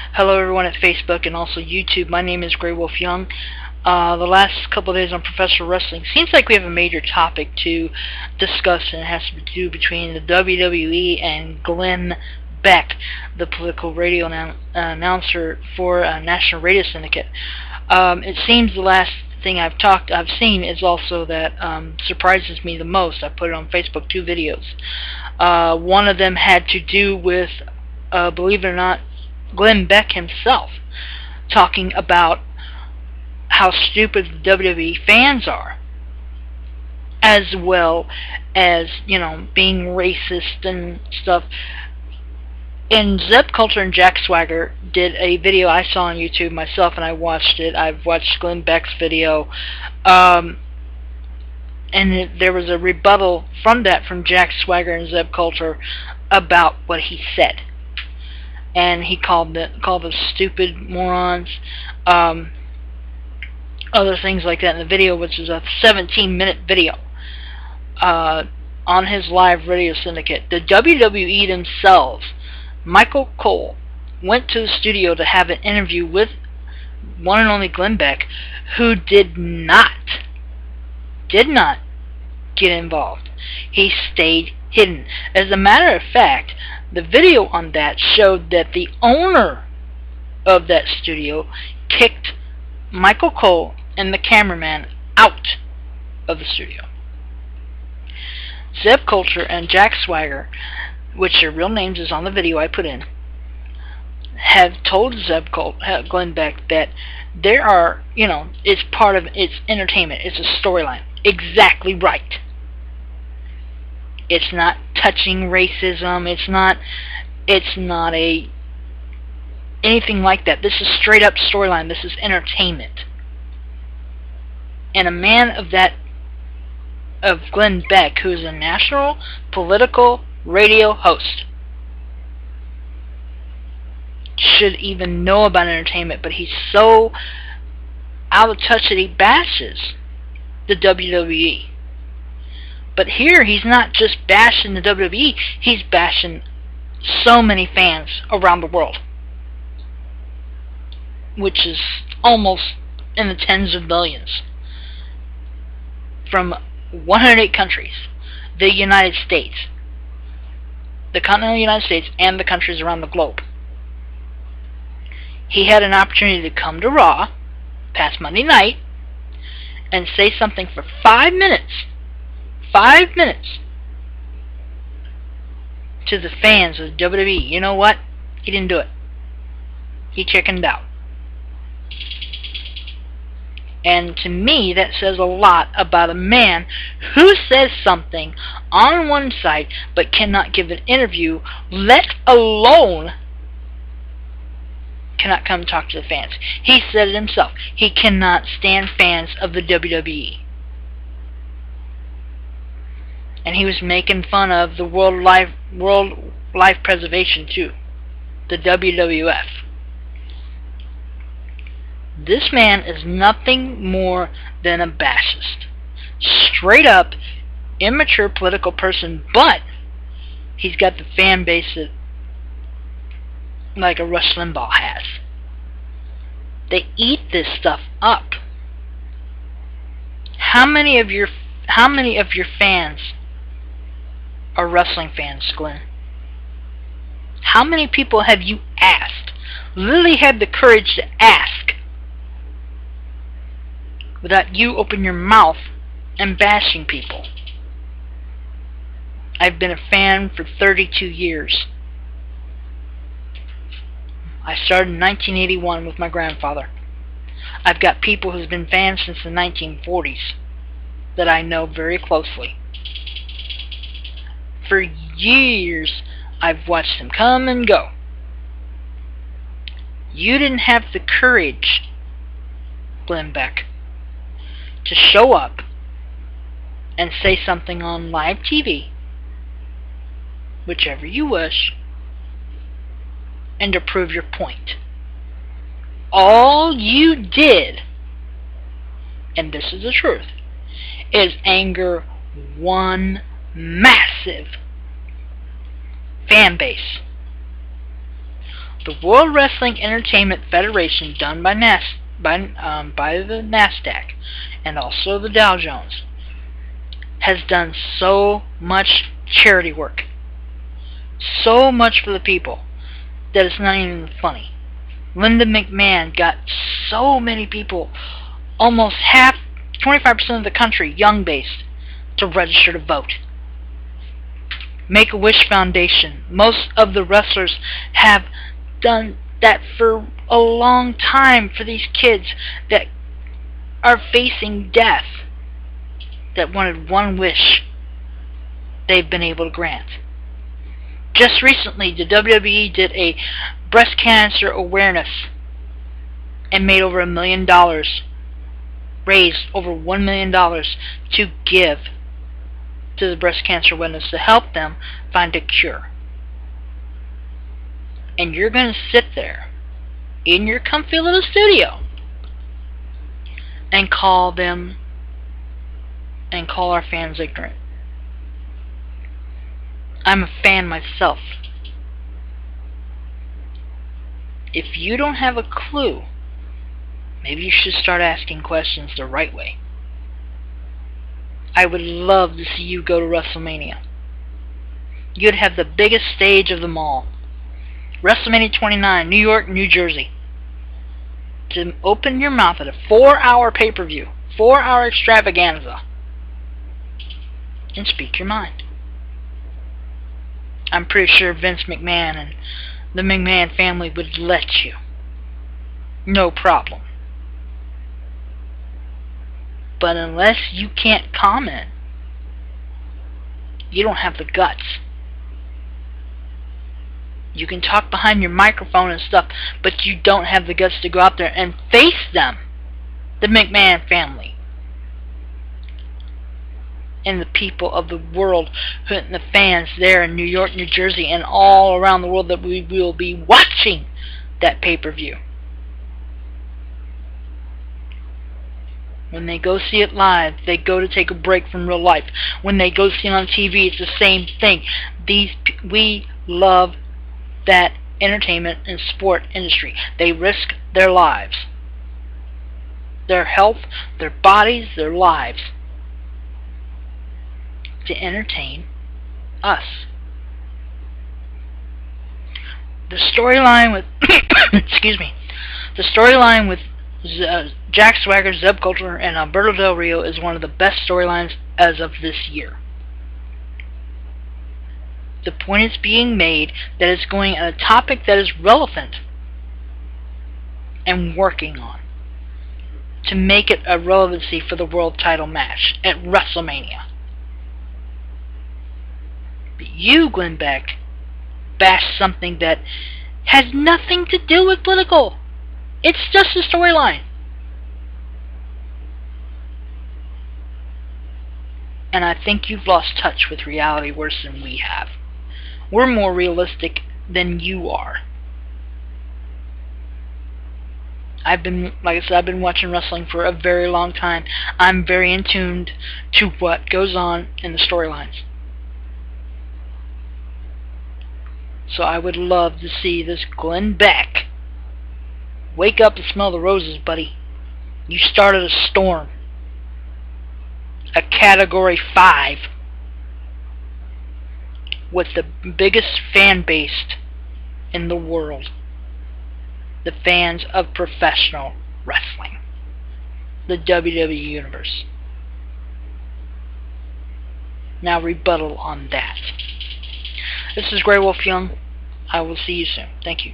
Hello everyone at Facebook and also YouTube. My name is Grey Wolf Young. The last couple of days on Professional Wrestling, seems like we have a major topic to discuss, and it has to do between the WWE and Glenn Beck, the political radio announcer for National Radio Syndicate. It seems the last thing I've seen is also that surprises me the most. I put it on Facebook, 2 videos. One of them had to do with, believe it or not, Glenn Beck himself, talking about how stupid the WWE fans are, as well as, being racist and stuff. And Zeb Colto and Jack Swagger did a video I saw on YouTube myself, and I watched it. I've watched Glenn Beck's video, and there was a rebuttal from Jack Swagger and Zeb Colto about what he said. And he called them stupid morons, other things like that in the video, which is a 17-minute video on his live radio syndicate. The WWE themselves, Michael Cole, went to the studio to have an interview with one and only Glenn Beck, who did not get involved. He stayed hidden. As a matter of fact, the video on that showed that the owner of that studio kicked Michael Cole and the cameraman out of the studio. Zeb Colto and Jack Swagger, which their real names is on the video I put in, have told Glenn Beck that there are, it's part of its entertainment. It's a storyline. Exactly right. It's not touching racism. It's not anything like that. This is straight up storyline. This is entertainment. And a man of Glenn Beck, who is a national political radio host, should even know about entertainment, but he's so out of touch that he bashes the WWE. But here, he's not just bashing the WWE, he's bashing so many fans around the world, which is almost in the tens of millions, from 108 countries, the United States, the continental United States, and the countries around the globe. He had an opportunity to come to Raw past Monday night and say something for 5 minutes. 5 minutes to the fans of WWE. You know what? He didn't do it. He chickened out. And to me, that says a lot about a man who says something on one site but cannot give an interview, let alone cannot come talk to the fans. He said it himself. He cannot stand fans of the WWE. And he was making fun of the World Life Preservation too, the WWF. This man is nothing more than a bassist. Straight up, immature political person, but he's got the fan base that, like a Rush Limbaugh has. They eat this stuff up. How many of your fans are wrestling fans, Glenn? How many people have you asked? Literally had the courage to ask without you opening your mouth and bashing people? I've been a fan for 32 years. I started in 1981 with my grandfather. I've got people who's been fans since the 1940s that I know very closely. For years, I've watched them come and go. You didn't have the courage, Glenn Beck, to show up and say something on live TV, whichever you wish, and to prove your point. All you did, and this is the truth, is anger one massive fan base. The World Wrestling Entertainment Federation, done by by the NASDAQ and also the Dow Jones, has done so much charity work, so much for the people, that it's not even funny. Linda McMahon got so many people, almost 25% of the country, young-based, to register to vote. Make-A-Wish Foundation, most of the wrestlers have done that for a long time for these kids that are facing death, that wanted one wish they've been able to grant. Just recently, the WWE did a breast cancer awareness and made over $1 million, raised over $1 million to give to the breast cancer awareness to help them find a cure. And you're going to sit there in your comfy little studio and call them and call our fans ignorant. I'm a fan myself. If you don't have a clue, maybe you should start asking questions the right way. I would love to see you go to WrestleMania. You'd have the biggest stage of them all. WrestleMania 29, New York, New Jersey. To open your mouth at a 4-hour pay-per-view, 4-hour extravaganza, and speak your mind. I'm pretty sure Vince McMahon and the McMahon family would let you. No problem. But unless you can't comment, you don't have the guts. You can talk behind your microphone and stuff, but you don't have the guts to go out there and face them, the McMahon family, and the people of the world, and the fans there in New York, New Jersey, and all around the world that we will be watching that pay-per-view. When they go see it live, they go to take a break from real life. When they go see it on TV, it's the same thing. We love that entertainment and sport industry. They risk their lives, their health, their bodies, their lives, to entertain us. The storyline with the storyline with Jack Swagger, Zeb Colter, and Alberto Del Rio is one of the best storylines as of this year. The point is being made that it's going on a topic that is relevant and working on to make it a relevancy for the world title match at WrestleMania. But you, Glenn Beck, bash something that has nothing to do with political. It's just a storyline. And I think you've lost touch with reality worse than we have. We're more realistic than you are. Like I said, I've been watching wrestling for a very long time. I'm very in tune to what goes on in the storylines. So I would love to see this Glenn Beck. Wake up and smell the roses, buddy. You started a storm. A Category 5. With the biggest fan base in the world. The fans of professional wrestling. The WWE Universe. Now rebuttal on that. This is Grey Wolf Young. I will see you soon. Thank you.